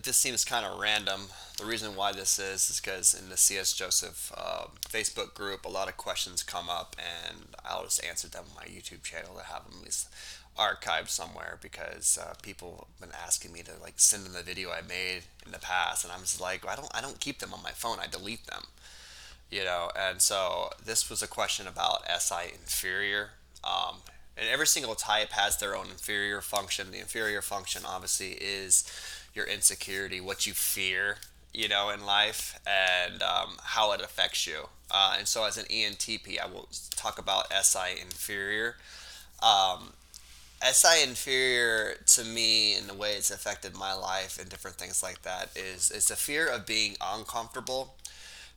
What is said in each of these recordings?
It just seems kind of random. The reason why this is because in the CS Joseph Facebook group, a lot of questions come up, and I'll just answer them on my YouTube channel to have them at least archived somewhere because people have been asking me to like send them the video I made in the past, and I'm just like, I don't keep them on my phone. I delete them, And so this was a question about SI inferior. And every single type has their own inferior function. The inferior function obviously is your insecurity, what you fear, in life, and how it affects you. And so, as an ENTP, I will talk about SI inferior. Um, SI inferior to me, in the way it's affected my life and different things like that, is the fear of being uncomfortable.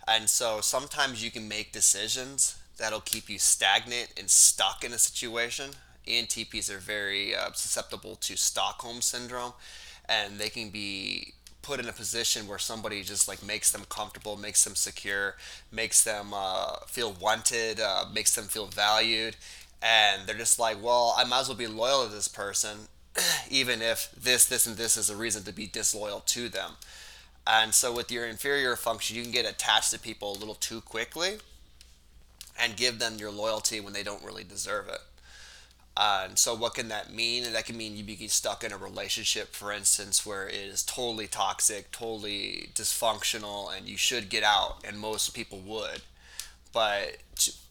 And so sometimes you can make decisions that'll keep you stagnant and stuck in a situation. ENTPs are very susceptible to Stockholm syndrome, and they can be put in a position where somebody just like makes them comfortable, makes them secure, makes them feel wanted, makes them feel valued, and they're just like, well, I might as well be loyal to this person, even if this, and this is a reason to be disloyal to them. And so, with your inferior function, you can get attached to people a little too quickly and give them your loyalty when they don't really deserve it. And so, what can that mean? That can mean you be stuck in a relationship, for instance, where it is totally toxic, totally dysfunctional, and you should get out, and most people would. But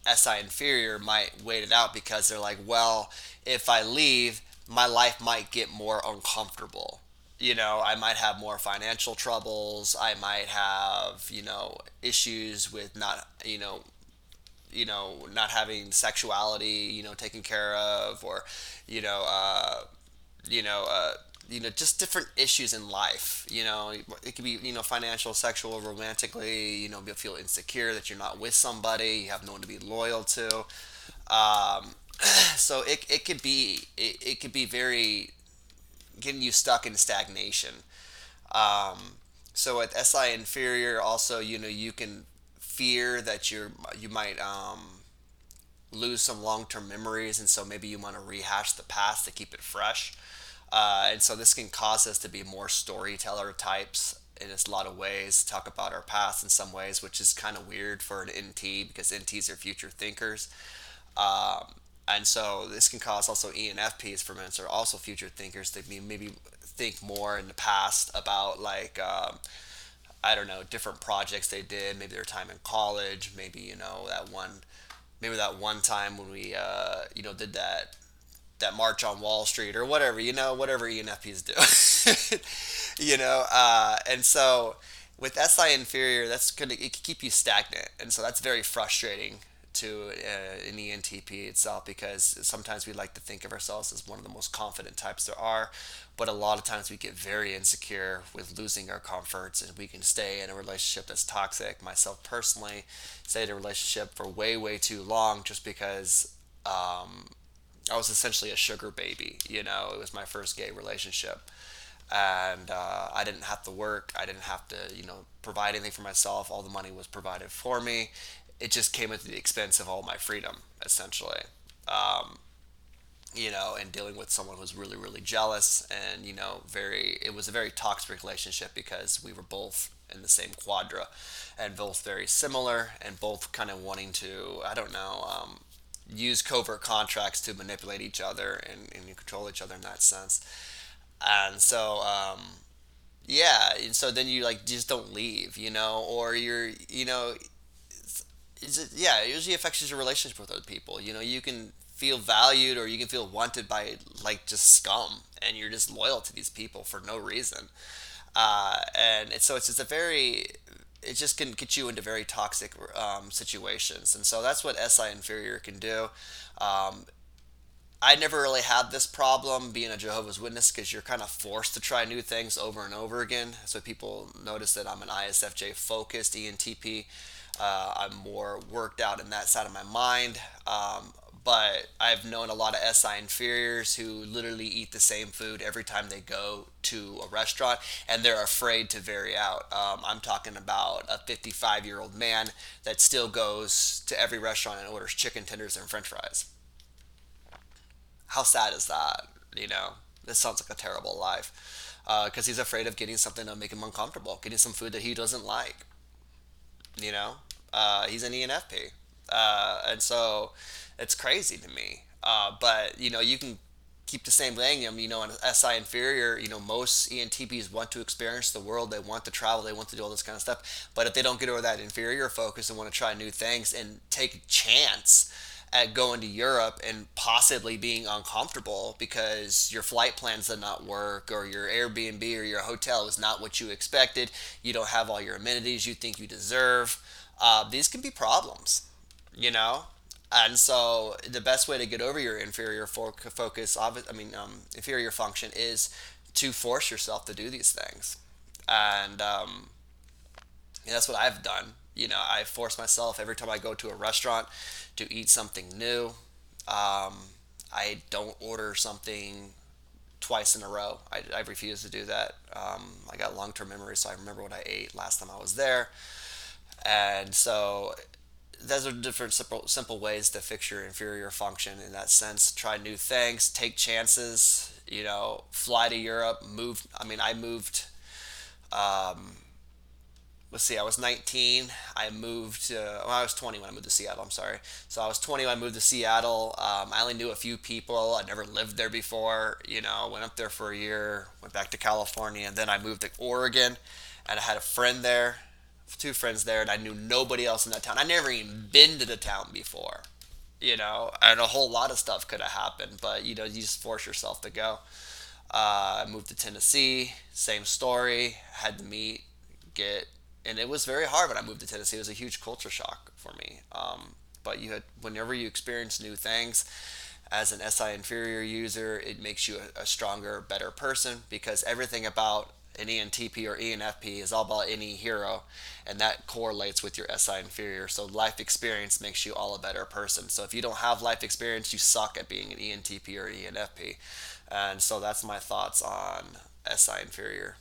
SI inferior might wait it out because they're like, well, if I leave, my life might get more uncomfortable. I might have more financial troubles. I might have, issues with not having sexuality, taken care of, or, you know, uh, you know, uh, just different issues in life. It could be, financial, sexual, romantically. You feel insecure that you're not with somebody, you have no one to be loyal to. Um, so it could be very getting you stuck in stagnation. Um, so with SI inferior, also, you can fear that you might lose some long-term memories, and so maybe you want to rehash the past to keep it fresh. And so this can cause us to be more storyteller types in a lot of ways, talk about our past in some ways, which is kind of weird for an NT because NTs are future thinkers. And so this can cause also ENFPs, for instance, are also future thinkers. They maybe think more in the past about like I don't know, different projects they did, maybe their time in college, maybe that one time when we did that march on Wall Street or whatever, whatever ENFPs do. And so with SI inferior, it can keep you stagnant, and so that's very frustrating to an ENTP itself, because sometimes we like to think of ourselves as one of the most confident types there are, but a lot of times we get very insecure with losing our comforts, and we can stay in a relationship that's toxic. Myself personally, stayed in a relationship for way, way too long just because I was essentially a sugar baby. It was my first gay relationship, and I didn't have to work. I didn't have to, provide anything for myself. All the money was provided for me. It just came at the expense of all my freedom, essentially. Um, and dealing with someone who was really, really jealous, and it was a very toxic relationship because we were both in the same quadra, and both very similar, and both kind of wanting to, I don't know, use covert contracts to manipulate each other and control each other in that sense. And so, yeah, and so then you like just don't leave, or yeah, it usually affects your relationship with other people. You can feel valued, or you can feel wanted by like just scum, and you're just loyal to these people for no reason. So it's just it just can get you into very toxic situations, and so that's what SI inferior can do. Um, I never really had this problem being a Jehovah's Witness because you're kind of forced to try new things over and over again. So people notice that I'm an ISFJ focused ENTP. I'm more worked out in that side of my mind. But I've known a lot of SI inferiors who literally eat the same food every time they go to a restaurant, and they're afraid to vary out. I'm talking about a 55-year-old man that still goes to every restaurant and orders chicken tenders and french fries. How sad is that? This sounds like a terrible life. because he's afraid of getting something that'll make him uncomfortable, getting some food that he doesn't like. You know, he's an ENFP, and so it's crazy to me. But you can keep the same thing. An SI inferior, most ENTPs want to experience the world. They want to travel. They want to do all this kind of stuff. But if they don't get over that inferior focus and want to try new things and take a chance at going to Europe and possibly being uncomfortable because your flight plans did not work, or your Airbnb or your hotel is not what you expected, you don't have all your amenities you think you deserve. These can be problems, you know? And so the best way to get over your inferior focus, inferior function, is to force yourself to do these things. And that's what I've done. I force myself every time I go to a restaurant to eat something new. I don't order something twice in a row. I refuse to do that. I got long term memory, so I remember what I ate last time I was there. And so those are different simple ways to fix your inferior function in that sense. Try new things, take chances, fly to Europe, move. I moved. Let's see, I was 19. I moved I was 20 when I moved to Seattle. I'm sorry. So I was 20 when I moved to Seattle. I only knew a few people. I never lived there before. Went up there for a year, went back to California, and then I moved to Oregon, and I had a friend there, two friends there, and I knew nobody else in that town. I never even been to the town before. And a whole lot of stuff could have happened, but you just force yourself to go. I moved to Tennessee, same story. Had to meet, get, and it was very hard when I moved to Tennessee. It was a huge culture shock for me. But whenever you experience new things, as an SI inferior user, it makes you a stronger, better person, because everything about an ENTP or ENFP is all about any hero, and that correlates with your SI inferior. So life experience makes you all a better person. So if you don't have life experience, you suck at being an ENTP or ENFP. And so that's my thoughts on SI inferior.